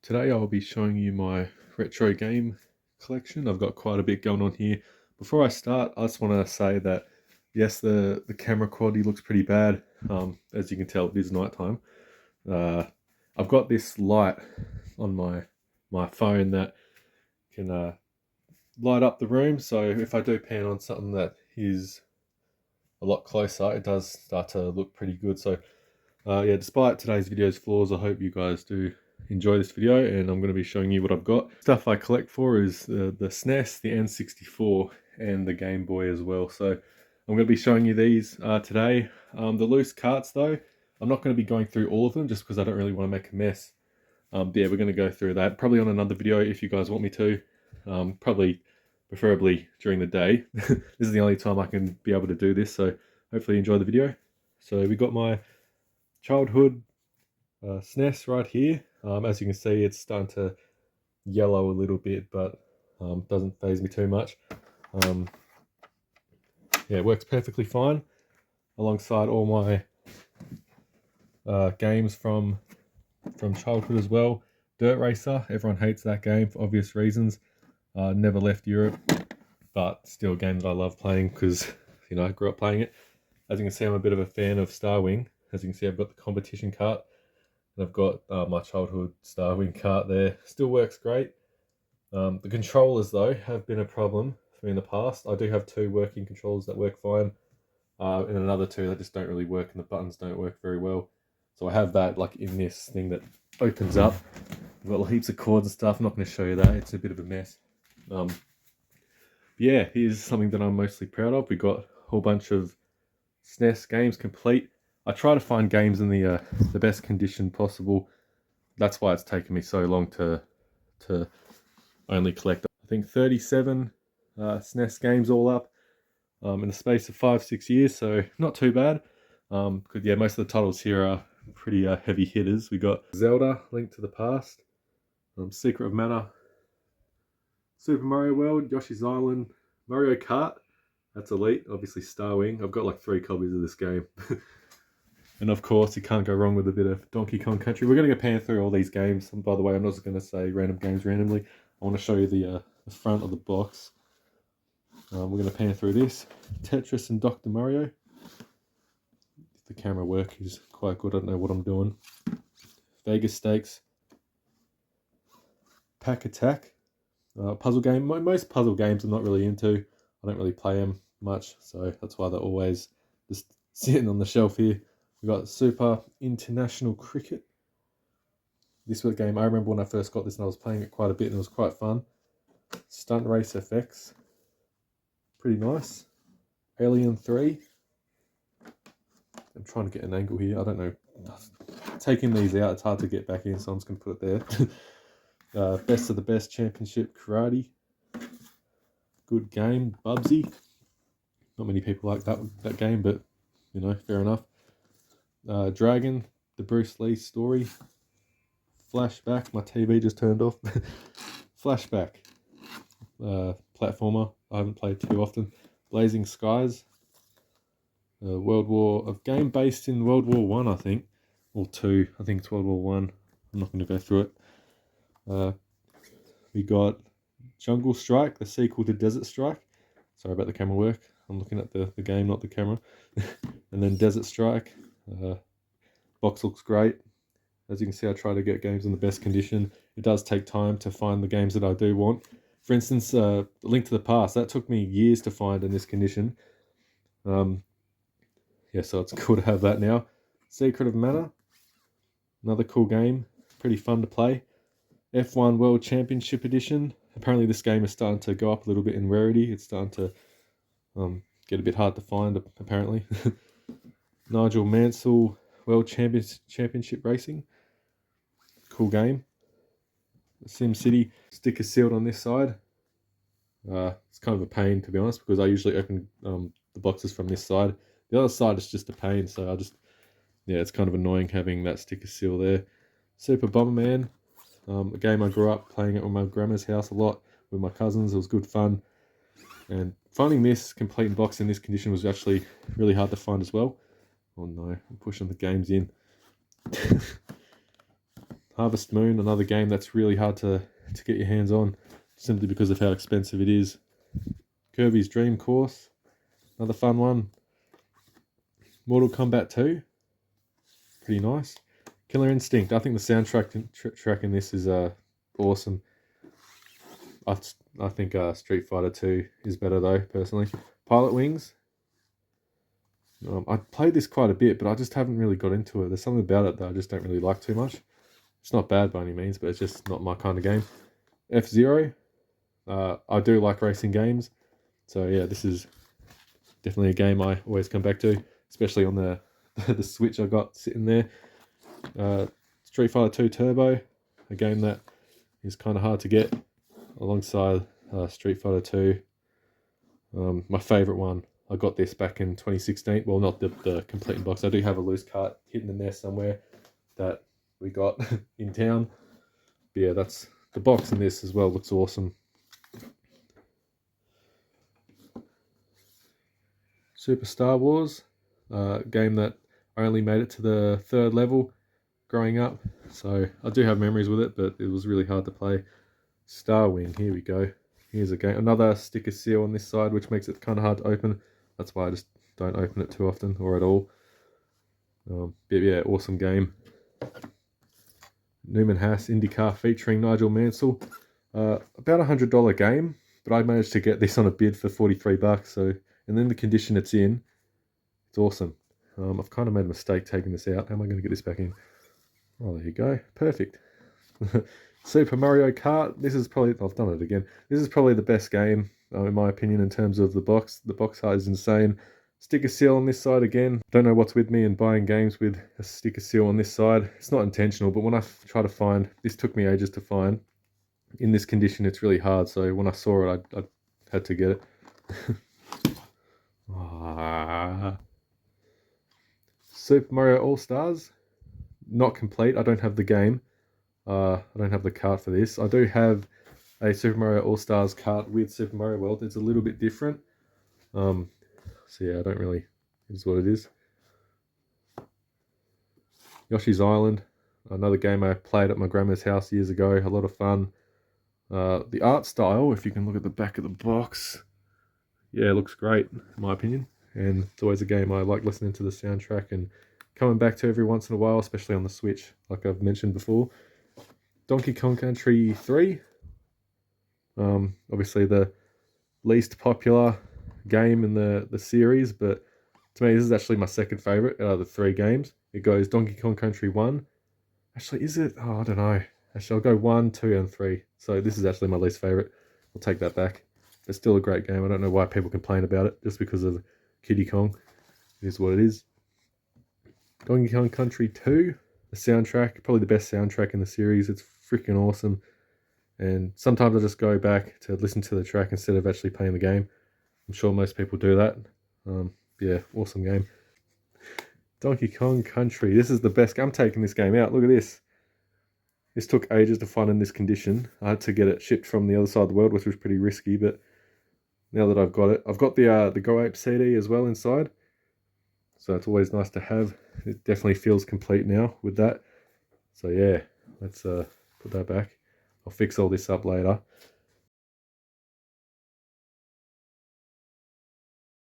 Today I'll be showing you my retro game collection. I've got quite a bit going on here. Before I start, I just want to say that yes, the camera quality looks pretty bad. As you can tell, it is nighttime. Uh, I've got this light on my phone that can light up the room. So if I do pan on something that is a lot closer, it does start to look pretty good. So yeah, despite today's video's flaws, I hope you guys do enjoy this video, and I'm going to be showing you what I've got. Stuff I collect for is the SNES, the N64, and the Game Boy as well. So I'm going to be showing you these today. The loose carts though, I'm not going to be going through all of them just because I don't really want to make a mess. Yeah, we're going to go through that probably on another video if you guys want me to. Preferably during the day. This is the only time I can be able to do this, so hopefully you enjoy the video. So we got my childhood SNES right here. As you can see, it's starting to yellow a little bit, but doesn't faze me too much. Yeah, it works perfectly fine alongside all my games from childhood as well. Dirt Racer, everyone hates that game for obvious reasons. Never left Europe, but still a game that I love playing because, you know, I grew up playing it. As you can see, I'm a bit of a fan of Star Wing. As you can see, I've got the competition cart, and I've got my childhood Star Wing cart there. Still works great. The controllers, though, have been a problem for me in the past. I do have two working controllers that work fine, and another two that just don't really work, and the buttons don't work very well. So I have that like in this thing that opens up. I've got heaps of cords and stuff. I'm not going to show you that. It's a bit of a mess. Yeah, here's something that I'm mostly proud of. We got a whole bunch of SNES games complete. I try to find games in the best condition possible. That's why it's taken me so long to only collect, I think, 37 SNES games all up in the space of 5-6 years. So not too bad. Because yeah, most of the titles here are pretty heavy hitters. We got Zelda: Link to the Past, Secret of Mana, Super Mario World, Yoshi's Island, Mario Kart. That's elite. Obviously Star Wing. I've got like 3 copies of this game. And of course, you can't go wrong with a bit of Donkey Kong Country. We're going to go pan through all these games. And by the way, I'm not just going to say random games randomly. I want to show you the front of the box. We're going to pan through this. Tetris and Dr. Mario. If the camera work is quite good, I don't know what I'm doing. Vegas Stakes. Pack Attack. Puzzle game. Most puzzle games I'm not really into. I don't really play them much, so that's why they're always just sitting on the shelf here. We got Super International Cricket. This was a game I remember when I first got this, and I was playing it quite a bit, and it was quite fun. Stunt Race FX. Pretty nice. Alien 3. I'm trying to get an angle here. I don't know. Taking these out, it's hard to get back in, so I'm just going to put it there. Best of the Best Championship Karate. Good game. Bubsy. Not many people like that game, but, you know, fair enough. Dragon, the Bruce Lee story. Flashback, my TV just turned off. Flashback, platformer, I haven't played too often. Blazing Skies, a game based in World War One, I think, or two. I think it's World War One. I'm not going to go through it. We got Jungle Strike, the sequel to Desert Strike. Sorry about the camera work. I'm looking at the game, not the camera. And then Desert Strike. Box looks great. As you can see, I try to get games in the best condition. It does take time to find the games that I do want. For instance, Link to the Past, that took me years to find in this condition. Yeah, so it's cool to have that now. Secret of Mana, another cool game, pretty fun to play. F1 World Championship Edition. Apparently this game is starting to go up a little bit in rarity. It's starting to get a bit hard to find, apparently. Nigel Mansell World Championship Racing. Cool game. SimCity, sticker sealed on this side. It's kind of a pain, to be honest, because I usually open the boxes from this side. The other side is just a pain, so yeah, it's kind of annoying having that sticker seal there. Super Bomberman, a game I grew up playing at my grandma's house a lot with my cousins. It was good fun. And finding this complete box in this condition was actually really hard to find as well. Oh no, I'm pushing the games in. Harvest Moon, another game that's really hard to get your hands on, simply because of how expensive it is. Kirby's Dream Course, another fun one. Mortal Kombat 2, pretty nice. Killer Instinct, I think the soundtrack track in this is awesome. I think Street Fighter 2 is better though, personally. Pilot Wings. I played this quite a bit, but I just haven't really got into it. There's something about it that I just don't really like too much. It's not bad by any means, but it's just not my kind of game. F-Zero. I do like racing games. So yeah, this is definitely a game I always come back to, especially on the the Switch I got sitting there. Street Fighter 2 Turbo, a game that is kind of hard to get, alongside Street Fighter 2. My favourite one, I got this back in 2016. Well, not the complete box. I do have a loose cart hidden in there somewhere that we got in town. But yeah, that's the box in this as well. Looks awesome. Super Star Wars, game that I only made it to the 3rd level growing up. So I do have memories with it, but it was really hard to play. Star Wing, here we go. Here's a game, another sticker seal on this side, which makes it kind of hard to open. That's why I just don't open it too often or at all. But yeah, awesome game. Newman Haas IndyCar featuring Nigel Mansell. About $100 game, but I managed to get this on a bid for $43. So, and then the condition it's in, it's awesome. I've kind of made a mistake taking this out. How am I going to get this back in? Oh, there you go. Perfect. Super Mario Kart. This is probably, I've done it again. This is probably the best game, in my opinion, in terms of the box. The box art is insane. Sticker seal on this side again. Don't know what's with me in buying games with a sticker seal on this side. It's not intentional, but when I try to find, this took me ages to find. In this condition, it's really hard. So when I saw it, I had to get it. Super Mario All-Stars. Not complete. I don't have the game. I don't have the cart for this. I do have a Super Mario All-Stars cart with Super Mario World. It's a little bit different. So yeah, I don't really... It is what it is. Yoshi's Island. Another game I played at my grandma's house years ago. A lot of fun. The art style, if you can look at the back of the box. Yeah, it looks great, in my opinion. And it's always a game I like listening to the soundtrack and coming back to every once in a while, especially on the Switch, like I've mentioned before. Donkey Kong Country 3. Obviously the least popular game in the series, but to me this is actually my second favourite out of the 3 games. It goes Donkey Kong Country 1. Actually, is it? Oh, I don't know. Actually, I'll go 1, 2, and 3. So this is actually my least favourite. I'll take that back. It's still a great game. I don't know why people complain about it, just because of Kiddy Kong. It is what it is. Donkey Kong Country 2. The soundtrack, probably the best soundtrack in the series. It's freaking awesome. And sometimes I just go back to listen to the track instead of actually playing the game. I'm sure most people do that. Yeah, awesome game. Donkey Kong Country. This is the best. I'm taking this game out. Look at this. This took ages to find in this condition. I had to get it shipped from the other side of the world, which was pretty risky, but now that I've got it, I've got the Go Ape CD as well inside. So it's always nice to have. It definitely feels complete now with that. So yeah, let's put that back. I'll fix all this up later.